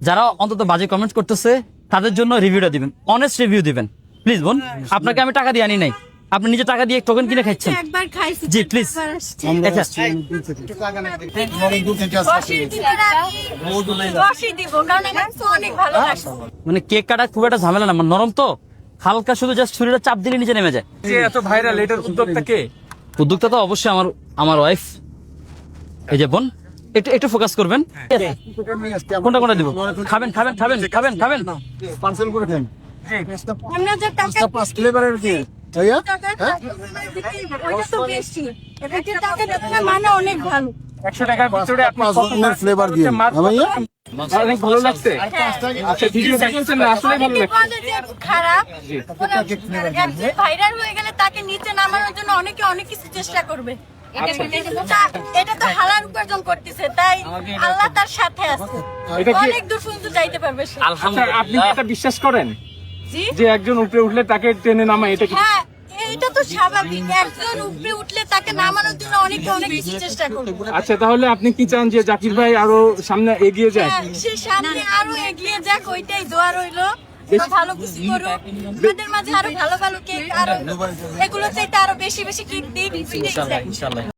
যারা অন্তত বাজে কমেন্ট করতেছে তাদের জন্য রিভিউটা দিবেন, অনেস্ট রিভিউ দিবেন প্লিজ বোন। আপনাকে আমি টাকা দিয়ে আনি নাই, আপনি নিজে টাকা দিয়ে টোকেন কিনে খাচ্ছেন। একবার খাইছি, জি প্লিজ। বসিয়ে দিব, কারণ এখানে তো অনেক ভালো লাগছে। মানে কেক কাটা খুব একটা ঝামেলা না, মানে নরম তো, হালকা শুধু জাস্ট ছুরিটা চাপ দিলে নিচে নেমে যায়। যে এত ভাইরাল, এটার উদ্যোক্তা কে? উদ্যোক্তা তো অবশ্যই আমার ওয়াইফ। এই যে বোন, একটু ফোকাস করবেন। কোনটা দিব? খাবেন খাবেন খাবেন খাবেন খাবেন পার্সেল করে দেন। আমরা যে টাকা পাঁচ ফ্লেভারের কি ভাইয়া? ওটা তো বেশি, এটা টাকা দিতে মানে অনেক ভালো। 100 টাকার ভিতরে আপনি পাঁচ রকমের ফ্লেভার দিয়ে মাত্র ভাইয়া। অনেক ভালো লাগছে। আচ্ছা ভিডিও দেখেছেন না, আসলে ভালো অনেকে লাগছে। বলে যে খারাপ, ভাইরাল হয়ে গেলে তাকে নিচে নামানোর জন্য অনেকে অনেক কিছু চেষ্টা করবে। এটা তো হালাল উপার্জন করতেছে, তাই আল্লাহ তার সাথে আছে, এটা কি- অনেক দূর পর্যন্ত যাইতে পারবে সে। আচ্ছা আপনি কি এটা বিশ্বাস করেন জি যে একজন উপরে উঠলে তাকে টেনে নামায়? এটা কি হ্যাঁ, এটা তো স্বাভাবিক, একজন উপরে উঠলে তাকে নামানোর জন্য অনেকে অনেক কিছু চেষ্টা করবে। আচ্ছা তাহলে আপনি কি চান যে জাকির ভাই আরো সামনে এগিয়ে যায়? হ্যাঁ, সে সামনে আরো এগিয়ে যাক, ওইটাই দোয়া রইলো। ভালো কিছু করুক, আমাদের মাঝে আরো ভালো ভালো কেক, আরো এগুলো চাইতে আরো বেশি বেশি কেক দিই। ইনশাআল্লাহ ইনশাআল্লাহ।